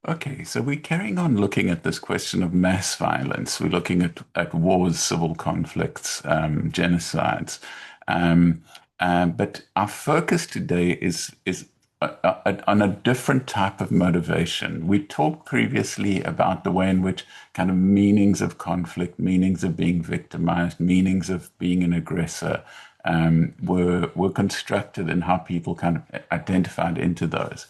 Okay, so we're carrying on looking at this question of mass violence. We're looking at wars, civil conflicts, genocides. Um, but our focus today is on a different type of motivation. We talked previously about the way in which kind of meanings of conflict, meanings of being victimized, meanings of being an aggressor, were constructed and how people kind of identified into those.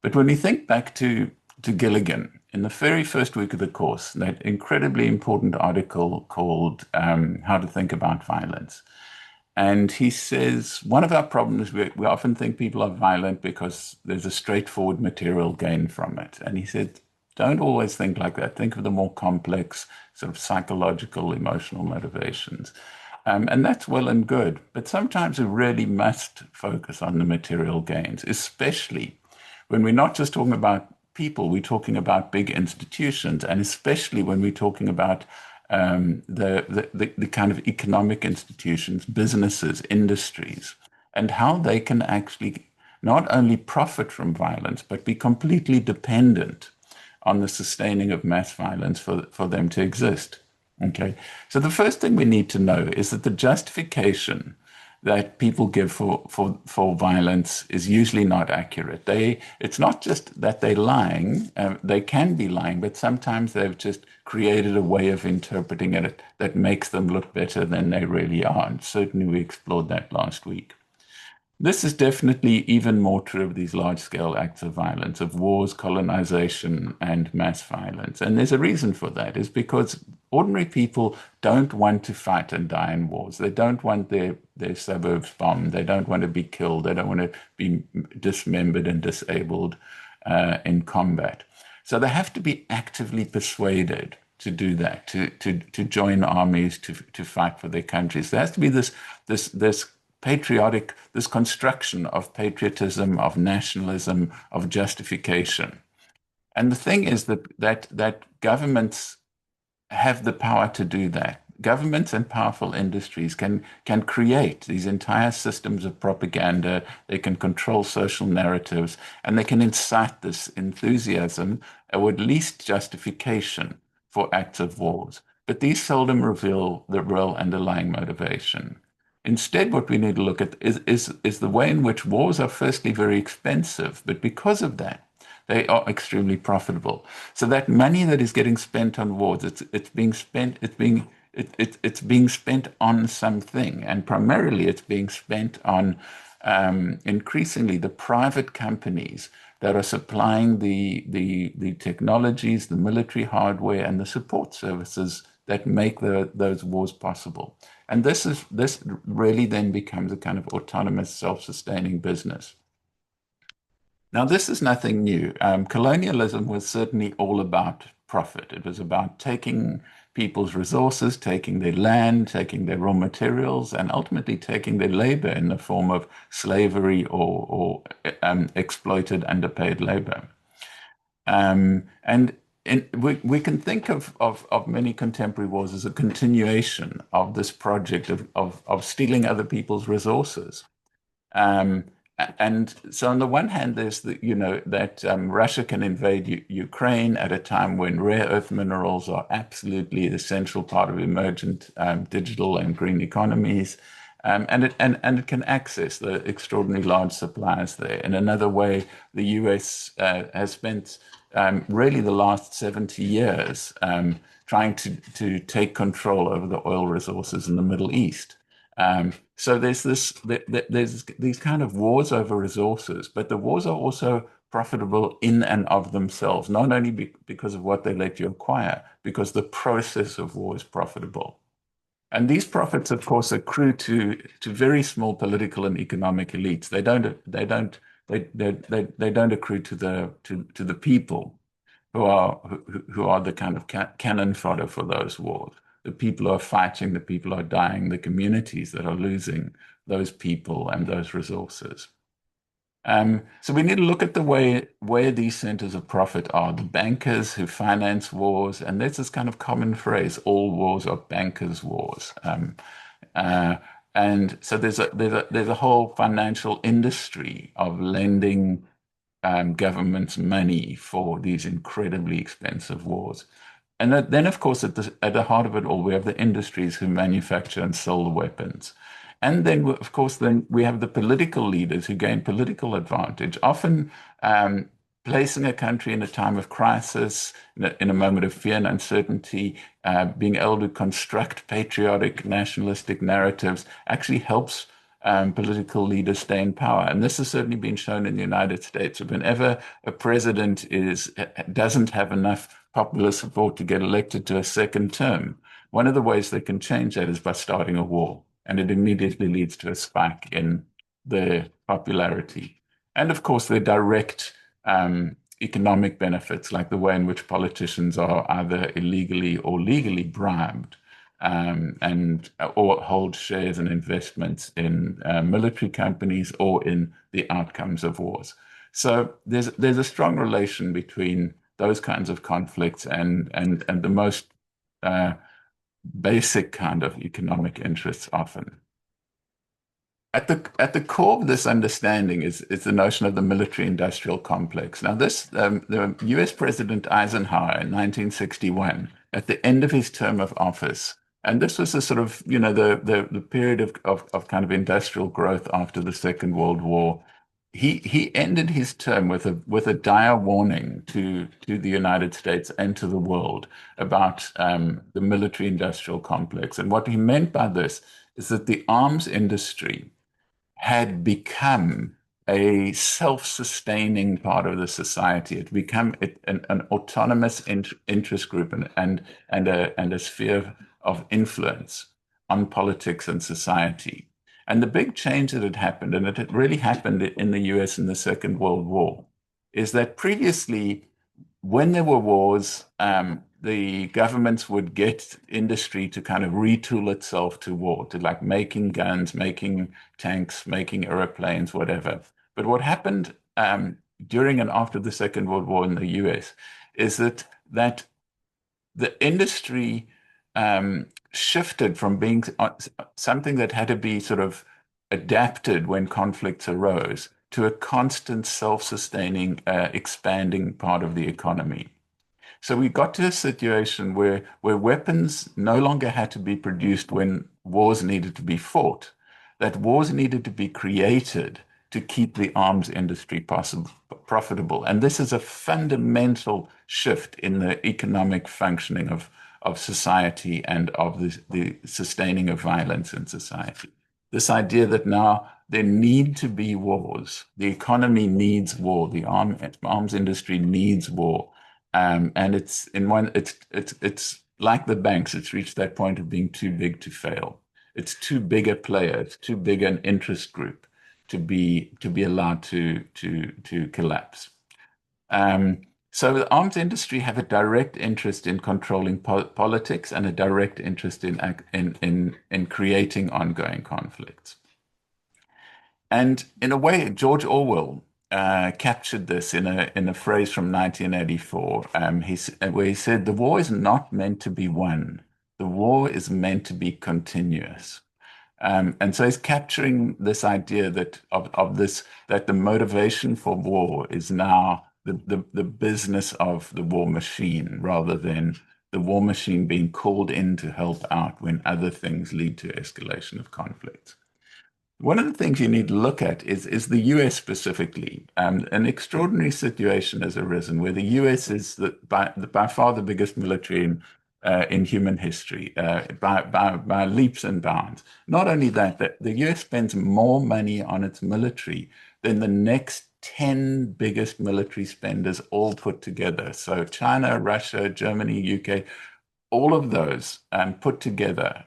But when we think back to Gilligan, in the very first week of the course, that incredibly important article called How to Think About Violence. And he says one of our problems, we often think people are violent because there's a straightforward material gain from it. And he said, don't always think like that. Think of the more complex, sort of psychological, emotional motivations. And that's well and good. But sometimes we really must focus on the material gains, especially when we're not just talking about people, we're talking about big institutions, and especially when we're talking about the kind of economic institutions, businesses, industries, and how they can actually not only profit from violence, but be completely dependent on the sustaining of mass violence for them to exist. Okay. So the first thing we need to know is that the justification that people give for violence is usually not accurate. It's not just that they're lying, they can be lying, but sometimes they've just created a way of interpreting it that makes them look better than they really are. And certainly we explored that last week. This is definitely even more true of these large-scale acts of violence, of wars, colonization, and mass violence. And there's a reason for that, is because ordinary people don't want to fight and die in wars. They don't want their suburbs bombed. They don't want to be killed. They don't want to be dismembered and disabled in combat. So they have to be actively persuaded to do that, to join armies, to fight for their countries. There has to be this patriotic, this construction of patriotism, of nationalism, of justification. And the thing is that governments have the power to do that. Governments and powerful industries can create these entire systems of propaganda. They can control social narratives, and they can incite this enthusiasm or at least justification for acts of wars. But these seldom reveal the real underlying motivation. Instead, what we need to look at is the way in which wars are firstly very expensive, but because of that, they are extremely profitable. So that money that is getting spent on wars, it's being spent, it's being spent on something, and primarily it's being spent on increasingly the private companies that are supplying the technologies, the military hardware, and the support services that make those wars possible. And this really then becomes a kind of autonomous, self-sustaining business. Now, this is nothing new. Colonialism was certainly all about profit. It was about taking people's resources, taking their land, taking their raw materials, and ultimately taking their labor in the form of slavery or exploited, underpaid labor. And we can think of many contemporary wars as a continuation of this project of stealing other people's resources. Um, and so on the one hand, there's that Russia can invade Ukraine at a time when rare earth minerals are absolutely the central part of emergent digital and green economies. And it can access the extraordinarily large supplies there. In another way, the US has spent really the last 70 years trying to take control over the oil resources in the Middle East. So there's these kind of wars over resources, but the wars are also profitable in and of themselves, not only because of what they let you acquire, because the process of war is profitable. And these profits, of course, accrue to very small political and economic elites. They don't accrue to the people who are the kind of cannon fodder for those wars. The people who are fighting, the people who are dying, the communities that are losing those people and those resources. So we need to look at the way where these centers of profit are. The bankers who finance wars, and there's this kind of common phrase: all wars are bankers' wars. Uh, and so there's a whole financial industry of lending governments money for these incredibly expensive wars. And then, of course, at the heart of it all, we have the industries who manufacture and sell the weapons. And then, of course, then we have the political leaders who gain political advantage, often placing a country in a time of crisis, in a moment of fear and uncertainty, being able to construct patriotic, nationalistic narratives actually helps political leaders stay in power. And this has certainly been shown in the United States. Whenever a president doesn't have enough popular support to get elected to a second term, one of the ways they can change that is by starting a war. And it immediately leads to a spike in their popularity. And of course, the direct economic benefits, like the way in which politicians are either illegally or legally bribed, and or hold shares and investments in military companies or in the outcomes of wars. So there's a strong relation between those kinds of conflicts and the most basic kind of economic interests often. At the core of this understanding is the notion of the military-industrial complex. Now, the U.S. President Eisenhower in 1961, at the end of his term of office, and this was a sort of, the period of kind of industrial growth after the Second World War. He ended his term with a dire warning to the United States and to the world about the military-industrial complex. And what he meant by this is that the arms industry had become a self-sustaining part of the society. It become an autonomous interest group and a sphere of influence on politics and society. And the big change that had happened, and it had really happened in the US in the Second World War, is that previously, when there were wars, the governments would get industry to kind of retool itself to war, to like making guns, making tanks, making airplanes, whatever. But what happened during and after the Second World War in the US is that the industry shifted from being something that had to be sort of adapted when conflicts arose to a constant self-sustaining, expanding part of the economy. So we got to a situation where weapons no longer had to be produced when wars needed to be fought, that wars needed to be created to keep the arms industry profitable. And this is a fundamental shift in the economic functioning of society and of the sustaining of violence in society. This idea that now there need to be wars. The economy needs war. The arms industry needs war. And it's like the banks. It's reached that point of being too big to fail. It's too big a player. It's too big an interest group to be allowed to collapse. So the arms industry have a direct interest in controlling politics and a direct interest in creating ongoing conflicts. And in a way, George Orwell captured this in a phrase from 1984, where he said, "The war is not meant to be won. The war is meant to be continuous." And so he's capturing this idea that the motivation for war is now the business of the war machine, rather than the war machine being called in to help out when other things lead to escalation of conflict. One of the things you need to look at is the US specifically. An extraordinary situation has arisen where the US is by far the biggest military in human history, by leaps and bounds. Not only that, the US spends more money on its military than the next 10 biggest military spenders all put together. So China, Russia, Germany, UK, all of those put together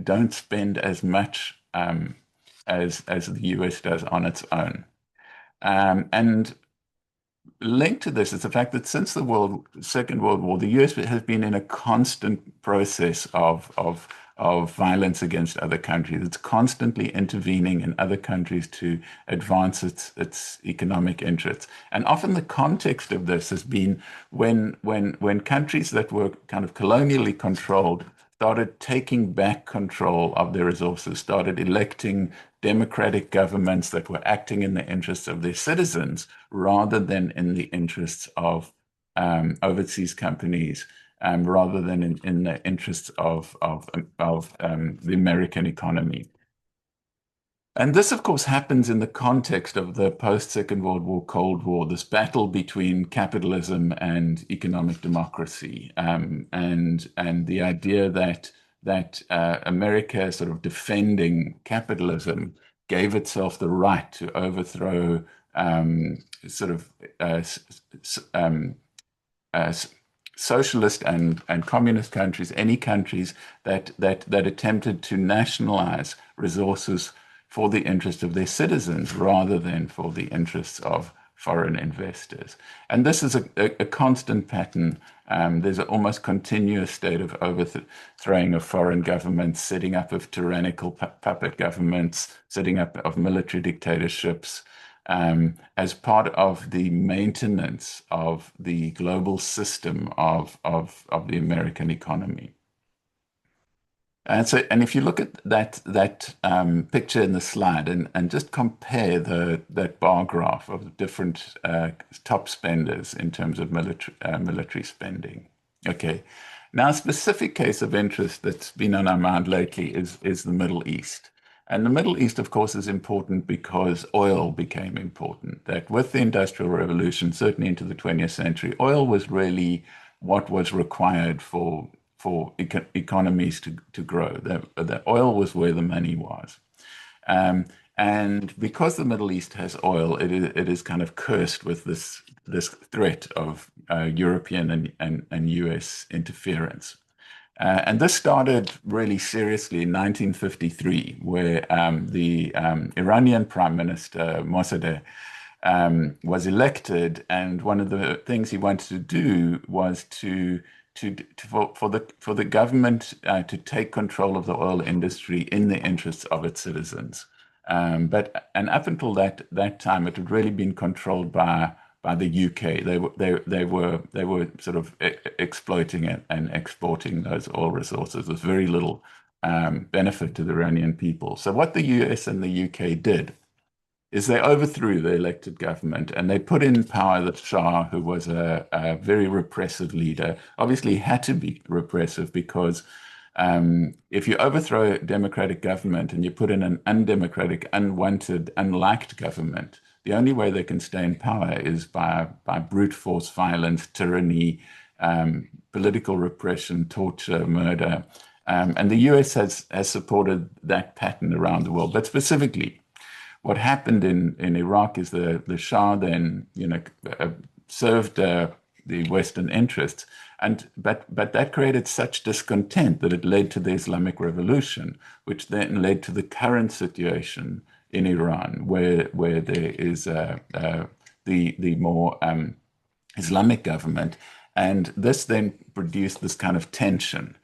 don't spend as much as the US does on its own. And linked to this is the fact that since the Second World War, the US has been in a constant process of violence against other countries. It's constantly intervening in other countries to advance its economic interests. And often the context of this has been when countries that were kind of colonially controlled started taking back control of their resources, started electing democratic governments that were acting in the interests of their citizens rather than in the interests of overseas companies, rather than in the interests of the American economy. And this, of course, happens in the context of the post-Second World War, Cold War, this battle between capitalism and economic democracy, and the idea that America, sort of defending capitalism, gave itself the right to overthrow sort of uh, socialist and communist countries, any countries that attempted to nationalize resources for the interest of their citizens rather than for the interests of foreign investors. And this is a constant pattern. There's an almost continuous state of overthrowing of foreign governments, setting up of tyrannical puppet governments, setting up of military dictatorships, as part of the maintenance of the global system of the American economy. And if you look at that picture in the slide and just compare that bar graph of different top spenders in terms of military spending. Okay, now a specific case of interest that's been on our mind lately is the Middle East. And the Middle East, of course, is important because oil became important. That with the Industrial Revolution, certainly into the 20th century, oil was really what was required for economies to grow. The oil was where the money was. Um, and because the Middle East has oil, it is kind of cursed with this threat of European and US interference. And this started really seriously in 1953, where the Iranian Prime Minister Mossadegh was elected, and one of the things he wanted to do was for the government to take control of the oil industry in the interests of its citizens. And up until that time, it had really been controlled by the UK. They were sort of exploiting it and exporting those oil resources with very little benefit to the Iranian people. So what the US and the UK did is they overthrew the elected government and they put in power the Shah, who was a very repressive leader. Obviously, he had to be repressive because if you overthrow a democratic government and you put in an undemocratic, unwanted, unliked government, the only way they can stay in power is by brute force, violence, tyranny, political repression, torture, murder. And the US has supported that pattern around the world. But specifically, what happened in Iraq is the Shah then, served the Western interests, but that created such discontent that it led to the Islamic Revolution, which then led to the current situation in Iran, where there is the more Islamic government, and this then produced this kind of tension.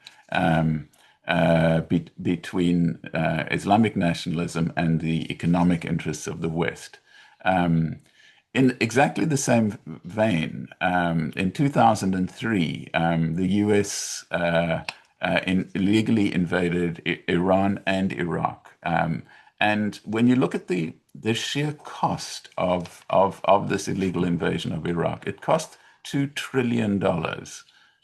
Between Islamic nationalism and the economic interests of the West. In exactly the same vein, in 2003, the US illegally invaded Iran and Iraq. And when you look at the sheer cost of this illegal invasion of Iraq, it cost $2 trillion.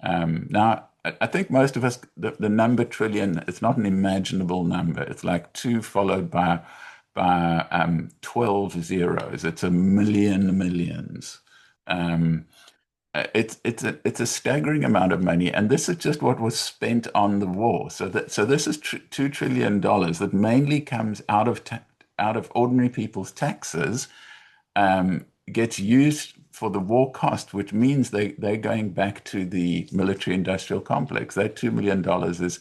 Now, I think most of us, the number trillion, it's not an imaginable number. It's like two followed by 12 zeros. It's a million millions. It's a staggering amount of money, and this is just what was spent on the war. So this is $2 trillion that mainly comes out of ordinary people's taxes, gets used for the war cost, which means they're going back to the military industrial complex. That $2 million is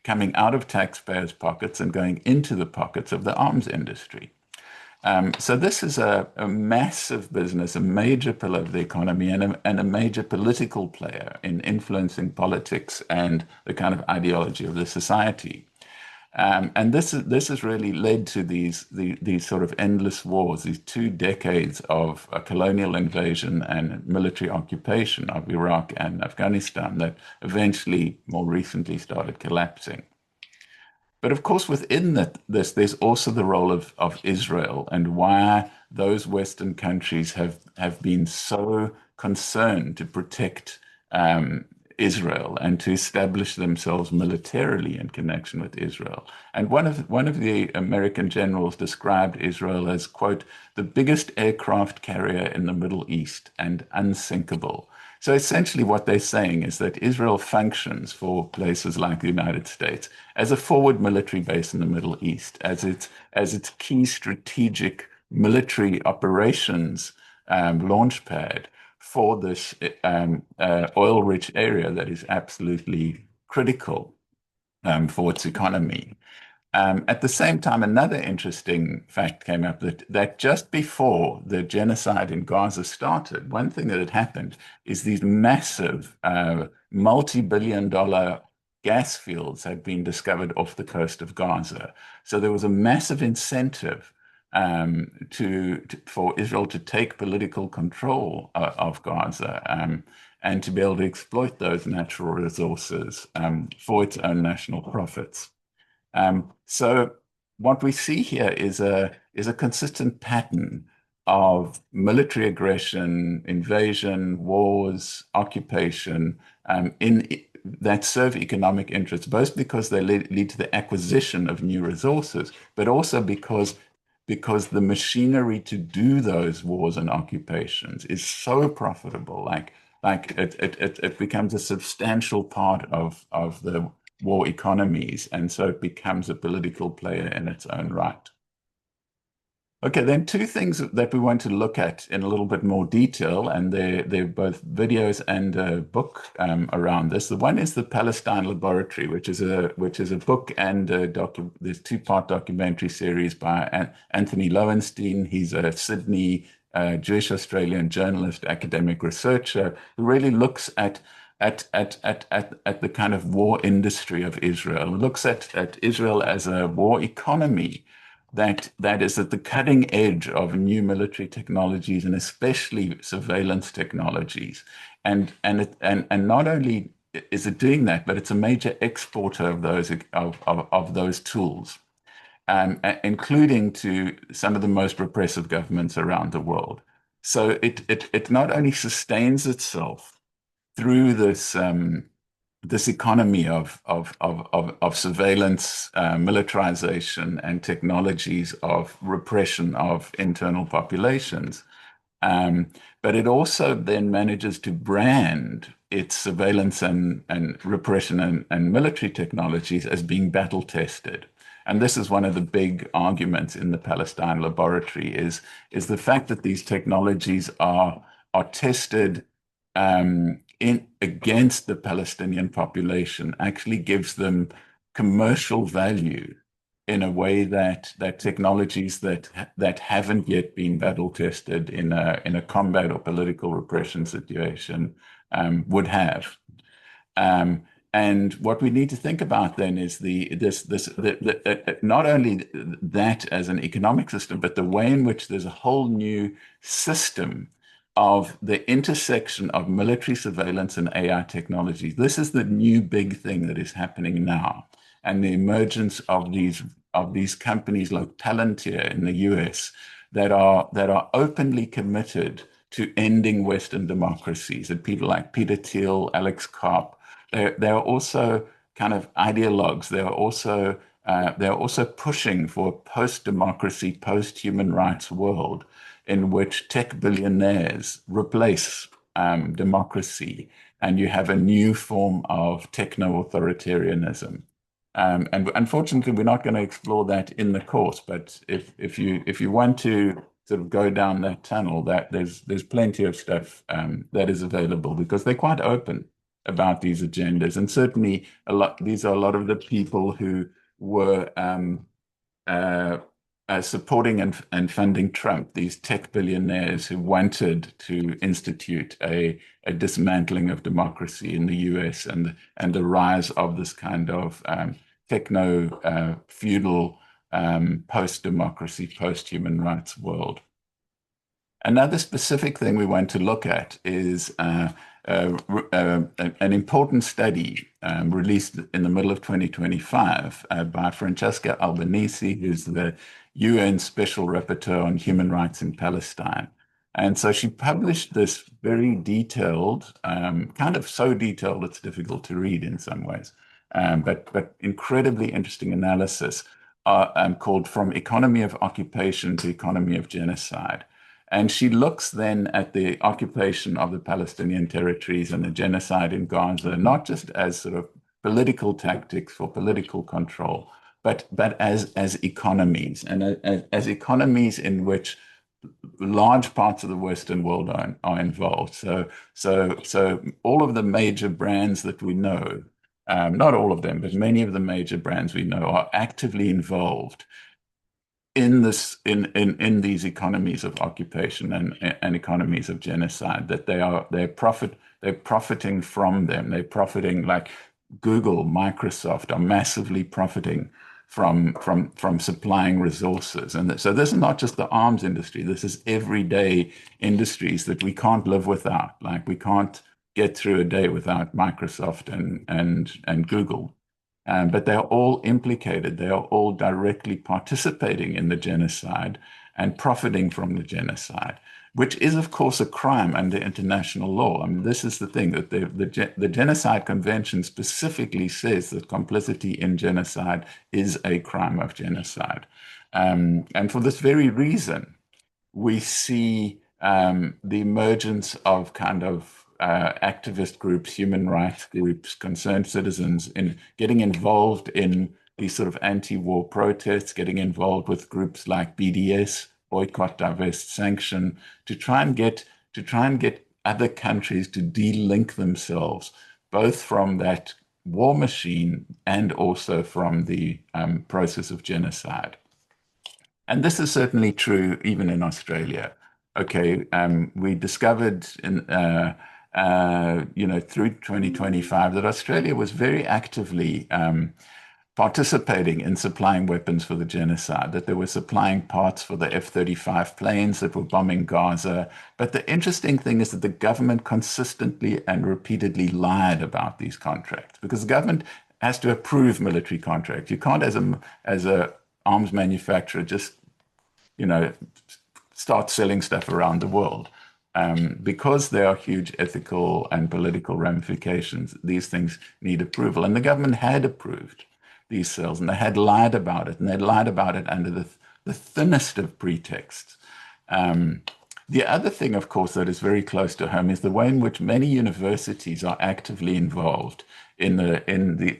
coming out of taxpayers' pockets and going into the pockets of the arms industry. So this is a massive business, a major pillar of the economy, and a major political player in influencing politics and the kind of ideology of the society. And this has really led to these sort of endless wars, these 2 decades of a colonial invasion and military occupation of Iraq and Afghanistan that eventually, more recently, started collapsing. But of course, within there's also the role of Israel and why those Western countries have been so concerned to protect um, Israel and to establish themselves militarily in connection with Israel. And one of the American generals described Israel as, quote, the biggest aircraft carrier in the Middle East and unsinkable. So essentially, what they're saying is that Israel functions for places like the United States as a forward military base in the Middle East, as its key strategic military operations launch pad for this oil-rich area that is absolutely critical for its economy. At the same time, another interesting fact came up that just before the genocide in Gaza started, one thing that had happened is these massive multi-billion dollar gas fields had been discovered off the coast of Gaza. So there was a massive incentive for Israel to take political control of Gaza and to be able to exploit those natural resources for its own national profits. So what we see here is a consistent pattern of military aggression, invasion, wars, occupation, that serve economic interests, both because they lead to the acquisition of new resources, but also because the machinery to do those wars and occupations is so profitable, like it becomes a substantial part of the war economies, and so it becomes a political player in its own right. Okay, then two things that we want to look at in a little bit more detail, and they're both videos and a book around this. The one is the Palestine Laboratory, which is a book and there's two-part documentary series by Anthony Lowenstein. He's a Sydney Jewish Australian journalist, academic researcher who really looks at the kind of war industry of Israel, looks at Israel as a war economy that is at the cutting edge of new military technologies and especially surveillance technologies. And not only is it doing that, but it's a major exporter of those tools, including to some of the most repressive governments around the world. So it not only sustains itself through this economy of surveillance, militarization, and technologies of repression of internal populations. Um, but it also then manages to brand its surveillance and repression and military technologies as being battle tested. And this is one of the big arguments in the Palestine Laboratory is the fact that these technologies are tested in against the Palestinian population actually gives them commercial value in a way that technologies that haven't yet been battle tested in a combat or political repression situation would have. Um, and what we need to think about then is not only that as an economic system, but the way in which there's a whole new system of the intersection of military surveillance and AI technologies. This is the new big thing that is happening now, and the emergence of these companies like Palantir in the US that are openly committed to ending Western democracies. And people like Peter Thiel, Alex Karp, they're also kind of ideologues. They're also pushing for a post-democracy, post-human rights world in which tech billionaires replace democracy, and you have a new form of techno-authoritarianism. And unfortunately, we're not going to explore that in the course. But if you want to sort of go down that tunnel, that there's plenty of stuff that is available because they're quite open about these agendas, and certainly these are a lot of the people who were uh, supporting and funding Trump, these tech billionaires who wanted to institute a dismantling of democracy in the US and the rise of this kind of feudal, post-democracy, post-human rights world. Another specific thing we want to look at is an important study released in the middle of 2025 by Francesca Albanese, who's the UN Special Rapporteur on Human Rights in Palestine. And so she published this very detailed, kind of so detailed it's difficult to read in some ways, but incredibly interesting analysis called From Economy of Occupation to Economy of Genocide. And she looks then at the occupation of the Palestinian territories and the genocide in Gaza, not just as sort of political tactics for political control, but as economies, and as economies in which large parts of the Western world are involved. So all of the major brands that we know, not all of them, but many of the major brands we know are actively involved in these economies of occupation and economies of genocide, that they're profiting from them. They're profiting, like Google, Microsoft are massively profiting from supplying resources. And so this is not just the arms industry. This is everyday industries that we can't live without. Like we can't get through a day without Microsoft and Google. But they are all implicated. They are all directly participating in the genocide and profiting from the genocide, which is, of course, a crime under international law. I mean, this is the thing, that the Genocide Convention specifically says that complicity in genocide is a crime of genocide. And for this very reason, we see the emergence of kind of activist groups, human rights groups, concerned citizens in getting involved in these sort of anti-war protests, getting involved with groups like BDS, Boycott, Divest, Sanction, to try and get other countries to de-link themselves, both from that war machine and also from the process of genocide. And this is certainly true even in Australia. Okay, we discovered through 2025 that Australia was very actively participating in supplying weapons for the genocide, that they were supplying parts for the F-35 planes that were bombing Gaza. But the interesting thing is that the government consistently and repeatedly lied about these contracts, because the government has to approve military contracts. You can't, as a arms manufacturer, just start selling stuff around the world. Because there are huge ethical and political ramifications, these things need approval. And the government had approved these sales, and they had lied about it, and they'd lied about it under the thinnest of pretexts. The other thing, of course, that is very close to home is the way in which many universities are actively involved in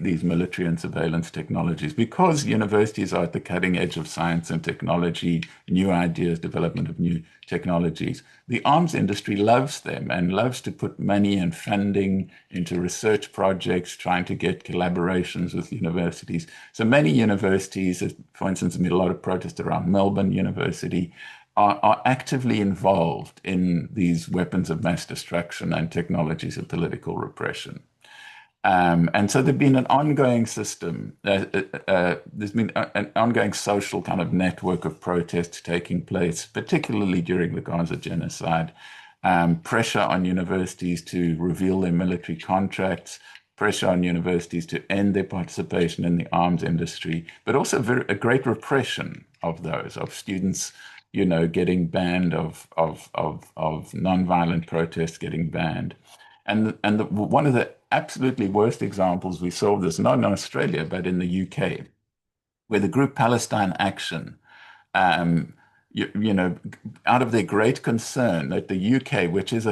these military and surveillance technologies, because universities are at the cutting edge of science and technology, new ideas, development of new technologies. The arms industry loves them and loves to put money and funding into research projects, trying to get collaborations with universities. So many universities, for instance, there's been a lot of protest around Melbourne University, are actively involved in these weapons of mass destruction and technologies of political repression. And so there's been an ongoing system, there's been an ongoing social kind of network of protests taking place, particularly during the Gaza genocide, pressure on universities to reveal their military contracts, pressure on universities to end their participation in the arms industry, but also a great repression of students, getting banned, of nonviolent protests getting banned. And one of the absolutely worst examples we saw of this, not in Australia, but in the UK, where the group Palestine Action, out of their great concern that the UK, which is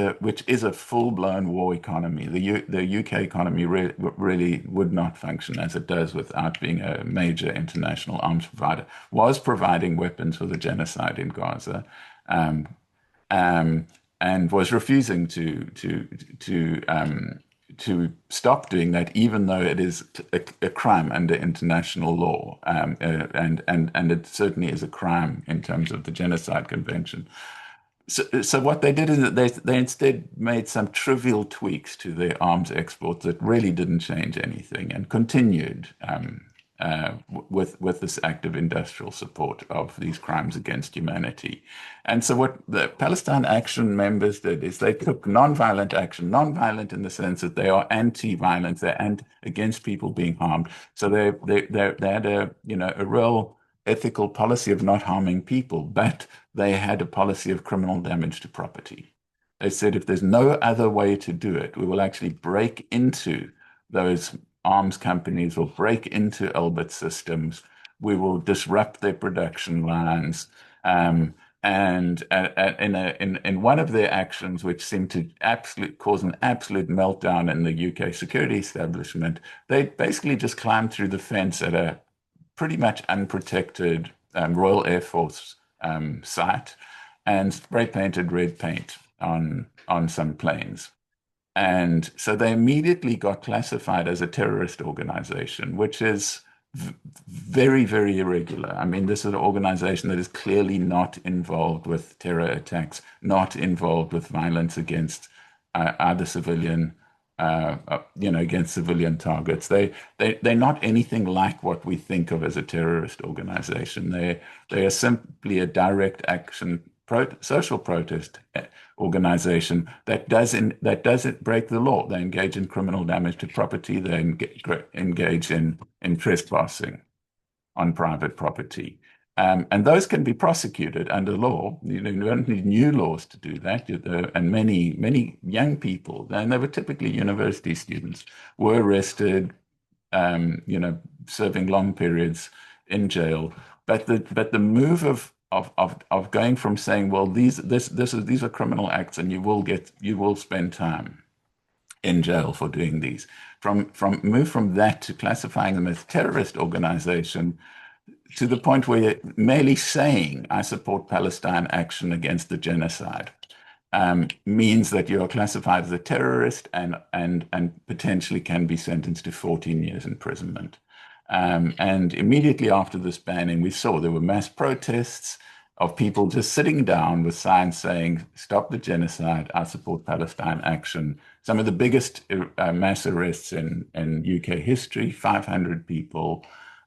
a full-blown war economy, the UK economy really would not function as it does without being a major international arms provider, was providing weapons for the genocide in Gaza. And was refusing to stop doing that, even though it is a crime under international law, and it certainly is a crime in terms of the Genocide Convention. So what they did is that they instead made some trivial tweaks to their arms exports that really didn't change anything, and continued with this active industrial support of these crimes against humanity. And so what the Palestine Action members did is they took nonviolent action, nonviolent in the sense that they are anti-violence, they're against people being harmed. So they had a real ethical policy of not harming people, but they had a policy of criminal damage to property. They said if there's no other way to do it, we will actually break into those arms companies, will break into Elbit systems, we will disrupt their production lines. And in one of their actions, which seemed to cause an absolute meltdown in the UK security establishment, they basically just climbed through the fence at a pretty much unprotected Royal Air Force site and spray painted red paint on some planes. And so they immediately got classified as a terrorist organization, which is very, very irregular. I mean, this is an organization that is clearly not involved with terror attacks, not involved with violence against either civilian, against civilian targets. They're not anything like what we think of as a terrorist organization. They are simply a direct action social protest organization that doesn't break the law. They engage in criminal damage to property. They engage in trespassing on private property. And those can be prosecuted under law. You don't need new laws to do that. And many young people, and they were typically university students, were arrested, serving long periods in jail. But the move of going from saying, well, these are criminal acts, and you will spend time in jail for doing these, move from that to classifying them as terrorist organization, to the point where you're merely saying, I support Palestine action against the genocide, means that you are classified as a terrorist and potentially can be sentenced to 14 years imprisonment. And immediately after this banning, we saw there were mass protests of people just sitting down with signs saying, stop the genocide, I support Palestine action. Some of the biggest mass arrests in UK history, 500 people,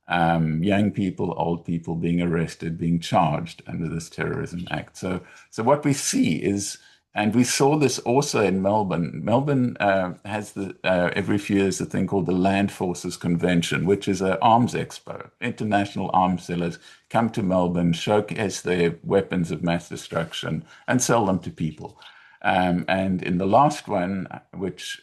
young people, old people being arrested, being charged under this terrorism act. So what we see is, and we saw this also in Melbourne. Melbourne has every few years a thing called the Land Forces Convention, which is an arms expo. International arms sellers come to Melbourne, showcase their weapons of mass destruction, and sell them to people. And in the last one, which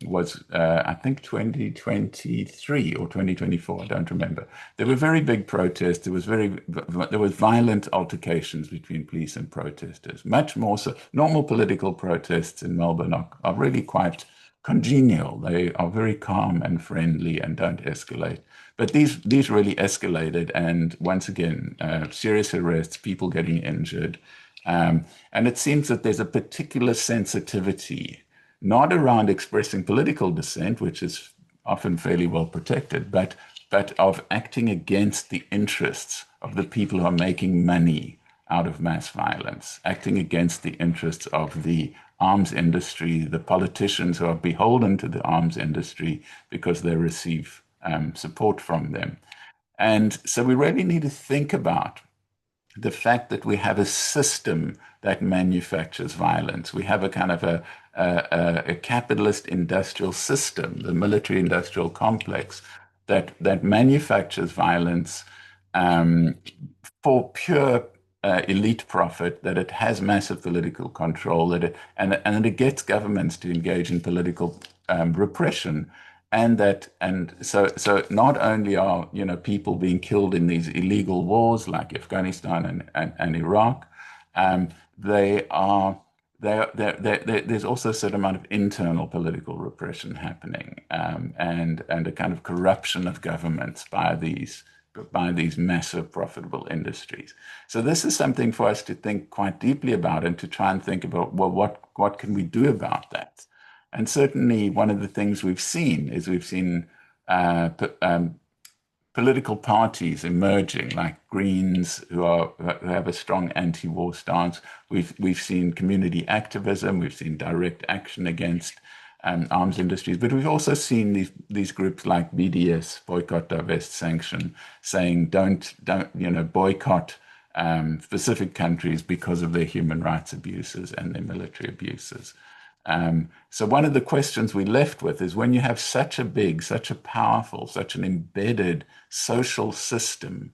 was, I think, 2023 or 2024, I don't remember, there were very big protests. There was violent altercations between police and protesters. Much more so. Normal political protests in Melbourne are really quite congenial. They are very calm and friendly and don't escalate. But these really escalated, and once again, serious arrests, people getting injured. And it seems that there's a particular sensitivity, not around expressing political dissent, which is often fairly well protected, but of acting against the interests of the people who are making money out of mass violence, acting against the interests of the arms industry, the politicians who are beholden to the arms industry because they receive support from them. And so we really need to think about the fact that we have a system that manufactures violence. We have a kind of a capitalist industrial system, the military industrial complex, that manufactures violence for pure elite profit, that it has massive political control, and it gets governments to engage in political repression. And so not only are people being killed in these illegal wars like Afghanistan and Iraq, there's also a certain amount of internal political repression happening, and a kind of corruption of governments by these massive profitable industries. So this is something for us to think quite deeply about, and to try and think about, well, what can we do about that? And certainly one of the things we've seen political parties emerging, like Greens, who have a strong anti-war stance. We've seen community activism. We've seen direct action against arms industries. But we've also seen these groups like BDS, Boycott, Divest, Sanction, saying don't boycott specific countries because of their human rights abuses and their military abuses. So one of the questions we left with is when you have such a big, such a powerful, such an embedded social system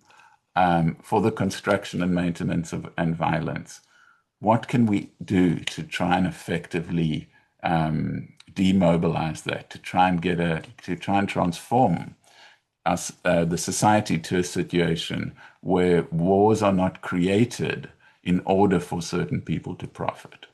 for the construction and maintenance of and violence, what can we do to try and effectively demobilize that, to try and transform us, the society, to a situation where wars are not created in order for certain people to profit?